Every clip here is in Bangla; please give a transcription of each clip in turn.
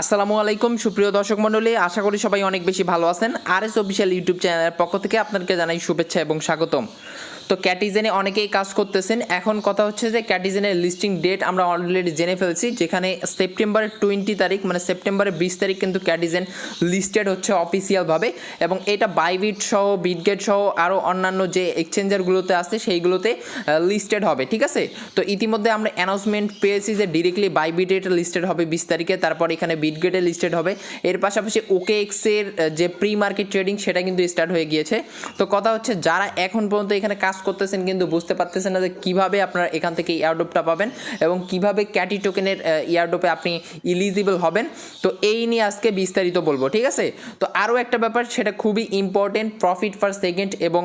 আসসালামু আলাইকুম সুপ্রিয় দর্শক মণ্ডলী, আশা করি সবাই অনেক বেশি ভালো আছেন। আরএস অফিসিয়াল ইউটিউব চ্যানেলের পক্ষ থেকে আপনাদেরকে জানাই শুভেচ্ছা এবং স্বাগতম। তো ক্যাটিজেনে অনেকেই কাজ করতেছেন। এখন কথা হচ্ছে যে ক্যাটিজেনের লিস্টিং ডেট আমরা অলরেডি জেনে ফেলেছি, যেখানে সেপ্টেম্বরের 20 তারিখ মানে সেপ্টেম্বরের 20 তারিখ কিন্তু ক্যাটিজেন লিস্টেড হচ্ছে অফিসিয়ালভাবে, এবং এটা বাইবিট সহ বিটগেট সহ আরও অন্যান্য যে এক্সচেঞ্জারগুলোতে আছে সেইগুলোতে লিস্টেড হবে। ঠিক আছে, তো ইতিমধ্যে আমরা অ্যানাউন্সমেন্ট পেয়েছি যে ডিরেক্টলি বাইবিটে এটা লিস্টেড হবে 20 তারিখে, তারপর এখানে বিটগেটে লিস্টেড হবে। এর পাশাপাশি ওকেএক্সের যে প্রি মার্কেট ট্রেডিং সেটা কিন্তু স্টার্ট হয়ে গিয়েছে। তো কথা হচ্ছে যারা এখন পর্যন্ত এখানে কাজ করতেছেন কিন্তু বুঝতে পারতেছেন না যে কীভাবে আপনারা এখান থেকে এয়ারড্রপটা পাবেন এবং কিভাবে ক্যাটি টোকেনের এয়ারড্রপে আপনি ইলিজিবল হবেন, তো এই নিয়ে আজকে বিস্তারিত বলবো। ঠিক আছে, তো আরও একটা ব্যাপার, সেটা খুবই ইম্পর্টেন্ট, প্রফিট পার সেকেন্ড এবং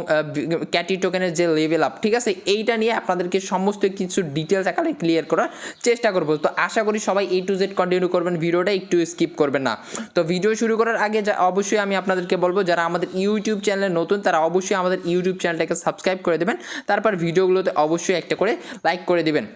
ক্যাটি টোকেনের যে লেভেল আপ। ঠিক আছে, এইটা নিয়ে আপনাদেরকে সমস্ত কিছু ডিটেলস আকারে ক্লিয়ার করার চেষ্টা করবো। তো আশা করি সবাই A to Z কন্টিনিউ করবেন, ভিডিওটা একটু স্কিপ করবেন না। তো ভিডিও শুরু করার আগে অবশ্যই আমি আপনাদেরকে বলবো, যারা আমাদের ইউটিউব চ্যানেলে নতুন তারা অবশ্যই আমাদের ইউটিউব চ্যানেলটাকে সাবস্ক্রাইব করে দেবেন, তারপর ভিডিওগুলোতে অবশ্যই একটা করে লাইক করে দিবেন।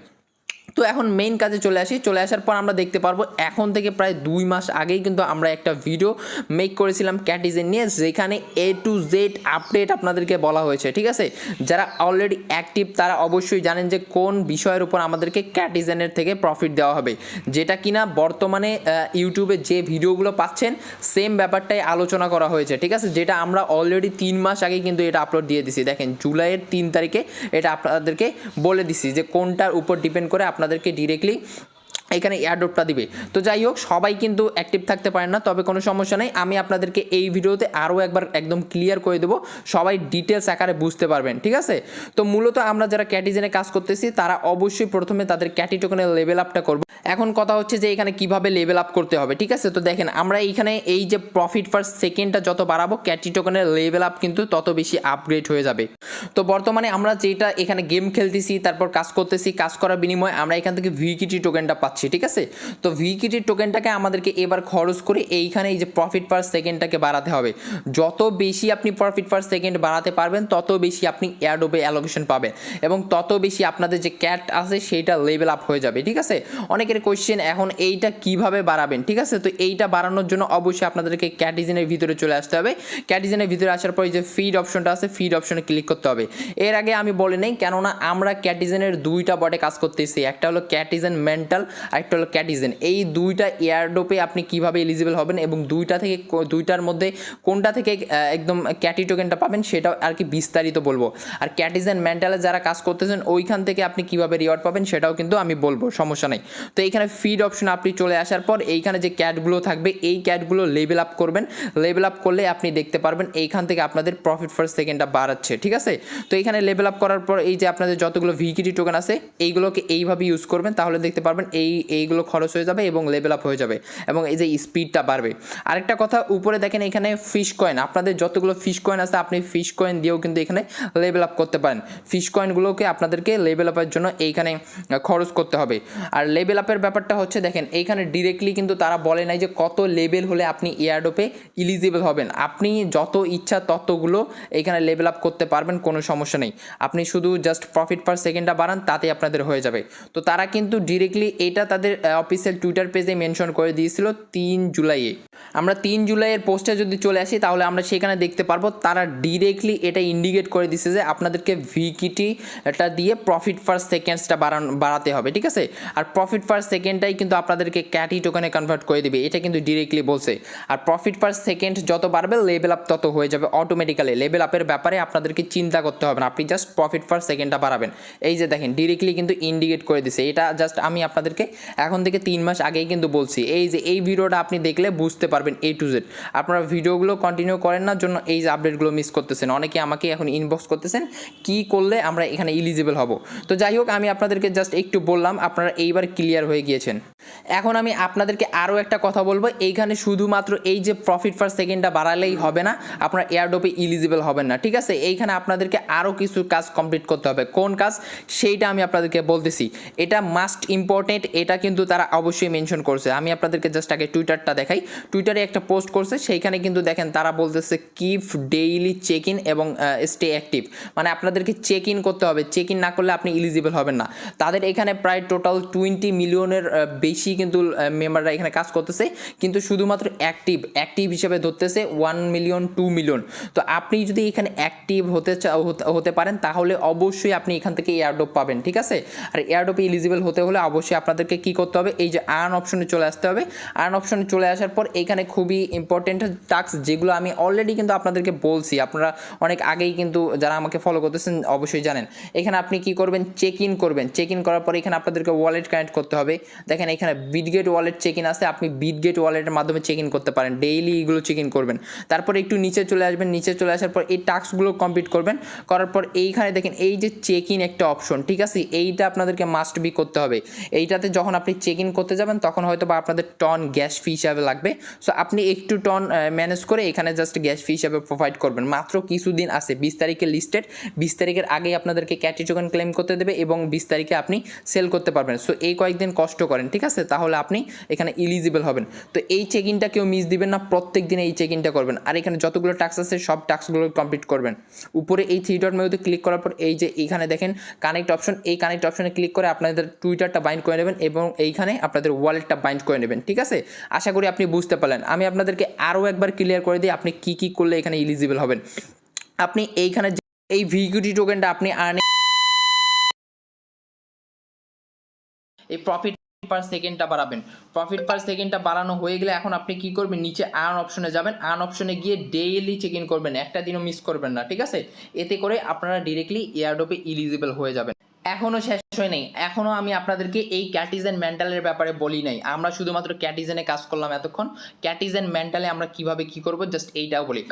তো এখন মেইন কাজে চলে আসার পর আমরা দেখতে পারবো এখন থেকে প্রায় 2 মাস আগেই কিন্তু আমরা একটা ভিডিও মেক করেছিলাম ক্যাটিজেন নিয়ে, যেখানে A to Z আপডেট আপনাদেরকে বলা হয়েছে। ঠিক আছে, যারা অলরেডি অ্যাক্টিভ তারা অবশ্যই জানেন যে কোন বিষয়ের উপর আমাদেরকে ক্যাটিজেনের থেকে প্রফিট দেওয়া হবে, যেটা কিনা বর্তমানে ইউটিউবে যে ভিডিওগুলো পাচ্ছেন সেম ব্যাপারটাই আলোচনা করা হয়েছে। ঠিক আছে, যেটা আমরা অলরেডি 3 মাস আগে কিন্তু এটা আপলোড দিয়ে দিছি। দেখেন জুলাইয়ের 3 তারিখে এটা আপনাদেরকে বলে দিছি যে কোনটার উপর ডিপেন্ড করে আপনাদেরকে ডিরেক্টলি এখানে এয়ারড্রপটা দিবে। তো যাই হোক, সবাই কিন্তু অ্যাক্টিভ থাকতে পারেন না, তবে কোনো সমস্যা নেই, আমি আপনাদেরকে এই ভিডিওতে আরও একবার একদম ক্লিয়ার করে দেবো, সবাই ডিটেলস আকারে বুঝতে পারবেন। ঠিক আছে, তো মূলত আমরা যারা ক্যাটিজেনে কাজ করতেছি তারা অবশ্যই প্রথমে তাদের ক্যাটি টোকেনের লেভেল আপটা করবো। এখন কথা হচ্ছে যে এখানে কিভাবে লেভেল আপ করতে হবে। ঠিক আছে, তো দেখেন আমরা এইখানে এই যে প্রফিট পার সেকেন্ডটা যত বাড়াবো ক্যাটি টোকেনের লেভেল আপ কিন্তু তত বেশি আপগ্রেড হয়ে যাবে। তো বর্তমানে আমরা যেটা এখানে গেম খেলতেছি, তারপর কাজ করতেছি, কাজ করার বিনিময়ে আমরা এখান থেকে ভিকিটি টোকেনটা পাচ্ছি। ঠিক আছে, তো ভিকিটি টোকেনটাকে আমাদেরকে এবার খরচ করে এইখানে এই যে প্রফিট পার সেকেন্ডটাকে বাড়াতে হবে। যত বেশি আপনি প্রফিট পার সেকেন্ড বাড়াতে পারবেন তত বেশি আপনি এয়ারড্রপে অ্যালোকেশন পাবেন এবং তত বেশি আপনাদের যে ক্যাট আছে সেইটা লেভেল আপ হয়ে যাবে। ঠিক আছে, অনেকের কোয়েশ্চেন এখন এইটা কিভাবে বাড়াবেন। ঠিক আছে, তো এইটা বাড়ানোর জন্য অবশ্যই আপনাদেরকে ক্যাটিজেনের ভিতরে চলে আসতে হবে। ক্যাটিজেনের ভিতরে আসার পর যে ফিড অপশনটা আছে, ফিড অপশনে ক্লিক করতে হবে। এর আগে আমি বলি নেই, কেননা আমরা ক্যাটিজেনের দুইটা বটে কাজ করতেছি, একটা হলো ক্যাটিজেন মেন্টাল আর একটা হলো ক্যাটিজেন। এই দুইটা এয়ারড্রপে আপনি কিভাবে এলিজিবল হবেন এবং দুইটার মধ্যে কোনটা থেকে একদম ক্যাটি টোকেনটা পাবেন সেটাও আর কি বিস্তারিত বলবো। আর ক্যাটিজেন মেন্টালে যারা কাজ করতেছেন ওইখান থেকে আপনি কিভাবে রিওয়ার্ড পাবেন সেটাও কিন্তু আমি বলবো, সমস্যা নেই। তো এইখানে ফিড অপশন আপনি চলে আসার পর এইখানে যে ক্যাটগুলো থাকবে এই ক্যাটগুলো লেভেল আপ করবেন। লেভেল আপ করলে আপনি দেখতে পারবেন এইখান থেকে আপনাদের প্রফিট ফার সেকেন্ডটা বাড়াচ্ছে। ঠিক আছে, তো এইখানে লেভেল আপ করার পর এই যে আপনাদের যতগুলো ভিকিটি টোকেন আছে এইগুলোকে এইভাবে ইউজ করবেন, তাহলে দেখতে পারবেন এইগুলো খরচ হয়ে যাবে এবং লেভেল আপ হয়ে যাবে এবং এই যে স্পিডটা বাড়বে। আরেকটা কথা, উপরে দেখেন এখানে ফিশ কয়েন, আপনাদের যতগুলো ফিশ কয়েন আছে আপনি ফিশ কয়েন দিয়েও কিন্তু এখানে লেভেল আপ করতে পারেন। ফিশ কয়েনগুলোকে আপনাদেরকে লেভেল আপের জন্য এইখানে খরচ করতে হবে। আর লেভেল আপের ব্যাপারটা হচ্ছে দেখেন এইখানে ডিরেক্টলি কিন্তু তারা বলে নাই যে কত লেভেল হলে আপনি এয়ারড্রপে ইলিজিবল হবেন। আপনি যত ইচ্ছা ততগুলো এইখানে লেভেল আপ করতে পারবেন, কোনো সমস্যা নেই। আপনি শুধু জাস্ট প্রফিট পার সেকেন্ডটা বাড়ান, তাতে আপনাদের হয়ে যাবে। তো তারা কিন্তু ডিরেক্টলি এটা তাদের অফিসিয়াল টুইটার পেজে মেনশন করে দিয়েছিল 3 জুলাইয়ে। আমরা 3 জুলাইয়ের পোস্টে যদি চলে আসি তাহলে আমরা সেখানে দেখতে পারবো তারা ডিরেক্টলি এটা ইন্ডিকেট করে দিচ্ছে যে আপনাদেরকে ভিকিটি এটা দিয়ে প্রফিট পার সেকেন্ডসটা বাড়াতে হবে। ঠিক আছে, আর প্রফিট পার সেকেন্ডটাই কিন্তু আপনাদেরকে ক্যাটি টোকেনে কনভার্ট করে দিবে, এটা কিন্তু ডিরেক্টলি বলছে। আর প্রফিট পার সেকেন্ড যত বাড়বে লেভেল আপ তত হয়ে যাবে অটোমেটিক্যালি। লেভেল আপের ব্যাপারে আপনাদেরকে চিন্তা করতে হবে না, আপনি জাস্ট প্রফিট পার সেকেন্ডটা বাড়াবেন। এই যে দেখেন ডিরেক্টলি কিন্তু ইন্ডিকেট করে দিছে, এটা জাস্ট আমি আপনাদেরকে এখন থেকে 3 মাস আগেই কিন্তু বলছি। এই যে এই ভিডিওটা আপনি দেখলে বুঝতে পারবেন A to Z। আপনারা ভিডিওগুলো কন্টিনিউ করেন না জন্য এই যে আপডেটগুলো মিস করতেছেন, অনেকে আমাকে এখন ইনবক্স করতেছেন কি করলে আমরা এখানে ইলিজিবল হব। তো যাই হোক, আমি আপনাদেরকে জাস্ট একটু বললাম, আপনারা এইবার ক্লিয়ার হয়ে গিয়েছেন। এখন আমি আপনাদেরকে আরও একটা কথা বলবো, এইখানে শুধুমাত্র এই যে প্রফিট পার সেকেন্ডটা বাড়ালেই হবে না, আপনারা এয়ারড্রপে ইলিজিবল হবেন না। ঠিক আছে, এইখানে আপনাদেরকে আরও কিছু কাজ কমপ্লিট করতে হবে। কোন কাজ সেইটা আমি আপনাদেরকে বলতেছি, এটা মাস্ট ইম্পর্টেন্ট, এটা কিন্তু তারা অবশ্যই মেনশন করছে। আমি আপনাদেরকে জাস্ট আগে টুইটারটা দেখাই। টুইটারে অলরেডি একটা পোস্ট করছে, সেইখানে কিন্তু দেখেন তারা বলতেছে কিপ ডেইলি চেক ইন এবং স্টে অ্যাক্টিভ, মানে আপনাদেরকে চেক ইন করতে হবে, চেক ইন না করলে আপনি এলিজিবল হবেন না। তাদের এখানে প্রায় টোটাল 20 মিলিয়নের বেশি কিন্তু মেম্বাররা এখানে কাজ করতেছে, কিন্তু শুধুমাত্র অ্যাক্টিভ হিসেবে ধরতেছে 1 মিলিয়ন 2 মিলিয়ন। তো আপনি যদি এখানে অ্যাক্টিভ হতে পারেন তাহলে অবশ্যই আপনি এখান থেকে এয়ারড্রপ পাবেন, ঠিক আছে। আর এয়ারড্রপে এলিজিবল হতে হলে অবশ্যই আপনাদেরকে কি করতে হবে, এই যে আর্ন অপশনে চলে আসতে হবে। আর্ন অপশনে চলে আসার পর এখানে খুবই ইম্পর্টেন্ট টাস্ক, যেগুলো আমি অলরেডি কিন্তু আপনাদেরকে বলছি, আপনারা অনেক আগেই কিন্তু যারা আমাকে ফলো করতেছেন অবশ্যই জানেন। এখানে আপনি কি করবেন, চেক ইন করবেন। চেক ইন করার পর এখানে আপনাদেরকে ওয়ালেট কানেক্ট করতে হবে। দেখেন এখানে বিটগেট ওয়ালেট চেক ইন আছে, আপনি বিটগেট ওয়ালেটের মাধ্যমে চেক ইন করতে পারেন, ডেইলি এগুলো চেক ইন করবেন। তারপর একটু নিচে চলে আসবেন, নিচে চলে আসার পর এই টাস্কগুলো কমপ্লিট করবেন। করার পর এইখানে দেখেন এই যে চেক ইন একটা অপশন, ঠিক আছে, এইটা আপনাদেরকে মাস্ট বি করতে হবে। এইটাতে যখন আপনি চেক ইন করতে যাবেন তখন হয়তো বা আপনাদের টন গ্যাস ফি হিসাবে লাগবে। সো আপনি একটু টন ম্যানেজ করে এখানে জাস্ট গ্যাস ফি হিসাবে প্রোভাইড করবেন। মাত্র কিছুদিন আছে, 20 তারিখে লিস্টেড, 20 তারিখের আগেই আপনাদেরকে ক্যাটি টোকেন ক্লেম করতে দেবে এবং 20 তারিখে আপনি সেল করতে পারবেন। সো এই কয়েকদিন কষ্ট করেন, ঠিক আছে, তাহলে আপনি এখানে এলিজিবল হবেন। তো এই চেক ইনটা কেউ মিস দিবেন না, প্রত্যেক দিনে এই চেক ইনটা করবেন। আর এখানে যতগুলো টাস্ক আছে সব টাস্কগুলো কমপ্লিট করবেন। উপরে এই 3 ডট মেনুতে ক্লিক করার পর এই যে এইখানে দেখেন কানেক্ট অপশন, এই কানেক্ট অপশনে ক্লিক করে আপনাদের টুইটারটা বাইন্ড করে নেবেন এবং এইখানে আপনাদের ওয়ালেটটা বাইন্ড করে নেবেন, ঠিক আছে। আশা করি আপনি বুঝতে পারলেন। আমি আপনাদেরকে আরও একবার ক্লিয়ার করে দিই আপনি কি কি করলে এখানে এলিজিবল হবেন। আপনি এইখানে এই ভিকিউটি টোকেনটা আপনি এই প্রফিট পার সেকেন্ডটা বাড়াবেন। প্রফিট পার সেকেন্ডটা বাড়ানো হয়ে গেলে এখন আপনি কি করবেন, নিচে আর্ন অপশনে যাবেন। আর্ন অপশনে গিয়ে ডেইলি চেক ইন করবেন, একটা দিনও মিস করবেন না, ঠিক আছে। এতে করে আপনারা ডিরেক্টলি এয়ারড্রপে এলিজিবল হয়ে যাবেন। এখনও শেষ হয় নাই, এখনও আমি আপনাদেরকে এই ক্যাটিজেন মেন্টালের ব্যাপারে বলি নাই। আমরা শুধুমাত্র ক্যাটিজেনে কাজ করলাম এতক্ষণ, ক্যাটিজেন মেন্টালে আমরা কিভাবে কি করব জাস্ট এইটাও বলি।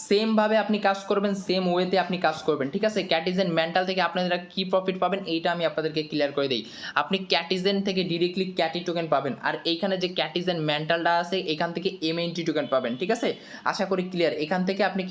সেমভাবে আপনি কাজ করবেন, সেম ওয়েতে আপনি কাজ করবেন, ঠিক আছে। ক্যাটিজেন মেন্টাল থেকে আপনারা কি প্রফিট পাবেন এইটা আমি আপনাদেরকে ক্লিয়ার করে দিই। আপনি ক্যাটিজেন থেকে ডিরেক্টলি ক্যাটি টোকেন পাবেন, আর এইখানে যে ক্যাটিজেন মেন্টালটা আছে এখান থেকে এমএনটি টোকেন পাবেন, ঠিক আছে। আশা করি ক্লিয়ার। এখান থেকে আপনি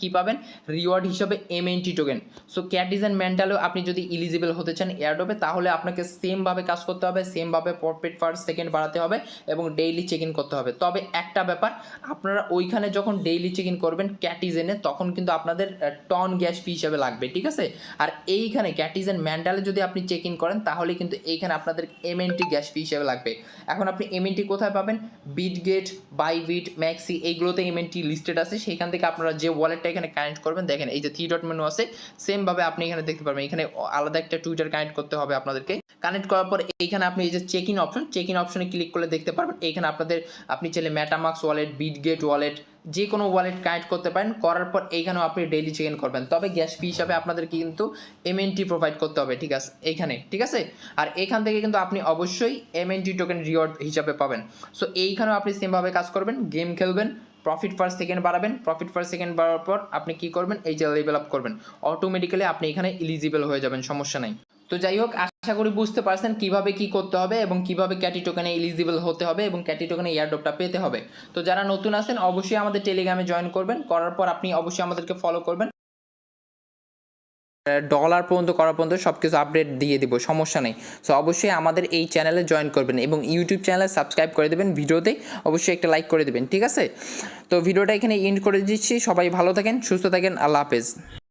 কি পাবেন রিওয়ার্ড হিসাবে এমএনটি টোকেন। সো ক্যাটিজেন মেন্টালেও আপনি যদি এলিজিবল হতে চান এয়ারড্রপে তাহলে আপনাকে সেমভাবে কাজ করতে হবে, সেমভাবে প্রফিট পার সেকেন্ড বাড়াতে হবে এবং ডেইলি চেক ইন করতে হবে। তবে একটা ব্যাপার, আপনারা ওইখানে যখন ডেইলি চেক ইন করবেন ক্যাটিজেনে তখন কিন্তু আপনাদের টন গ্যাস ফি হিসাবে লাগবে, ঠিক আছে। আর এইখানে ক্যাটিজেন মেন্টালে যদি আপনি চেক ইন করেন তাহলে কিন্তু এইখানে আপনাদের এমএনটি গ্যাস ফি হিসাবে লাগবে। এখন আপনি এমএনটি কোথায় পাবেন, বিটগেট, বাইবিট, ম্যাক্সি এইগুলোতে এমএনটি লিস্টেড আছে। সেইখান থেকে আপনারা যে ওয়ালেটটা এখানে কানেক্ট করবেন, দেখেন এই যে 3 ডট মেনু আছে, সেমভাবে আপনি এখানে দেখতে পারবেন। এখানে আলাদা একটা টুইটার কানেক্ট করতে হবে আপনাদেরকে। কানেক্ট করার পর এইখানে আপনি এই যে চেক ইন অপশনে ক্লিক করলে দেখতে পারবেন এইখানে আপনি চাইলে মেটামাক্স ওয়ালেট, বিটগেট ওয়ালেট, যে কোনো ওয়ালেট কানেক্ট করতে পারেন। করার পর এইখানেও আপনি ডেইলি চেক ইন করবেন, তবে গ্যাস ফি হিসাবে আপনাদেরকে কিন্তু এমএনটি প্রোভাইড করতে হবে, ঠিক আছে এইখানে, ঠিক আছে। আর এখান থেকে কিন্তু আপনি অবশ্যই এমএনটি টোকেন রিওয়ার্ড হিসাবে পাবেন। সো এইখানেও আপনি সেমভাবে কাজ করবেন, গেম খেলবেন, প্রফিট পার সেকেন্ড বাড়াবেন। প্রফিট পার সেকেন্ড বাড়ার পর আপনি কি করবেন, এই যে লেভেল আপ করবেন, অটোমেটিক্যালি আপনি এখানে এলিজিবল হয়ে যাবেন, সমস্যা নাই। তো যাই হোক, আশা করি বুঝতে পারছেন কিভাবে কি করতে হবে এবং কিভাবে ক্যাটি টোকেনে এলিজিবল হতে হবে এবং ক্যাটি টোকেনে এয়ারড্রপটা পেতে হবে। তো যারা নতুন আছেন অবশ্যই আমাদের টেলিগ্রামে জয়েন করবেন, করার পর আপনি অবশ্যই আমাদেরকে ফলো করবেন। ডলার পর্যন্ত করা পর্যন্ত সব কিছু আপডেট দিয়ে দিব, সমস্যা নেই। সো অবশ্যই আমাদের এই চ্যানেলে জয়েন করবেন এবং ইউটিউব চ্যানেলে সাবস্ক্রাইব করে দেবেন, ভিডিওতে অবশ্যই একটা লাইক করে দেবেন, ঠিক আছে। তো ভিডিওটা এখানে এন্ড করে দিচ্ছি। সবাই ভালো থাকেন, সুস্থ থাকেন, আল্লাহ হাফেজ।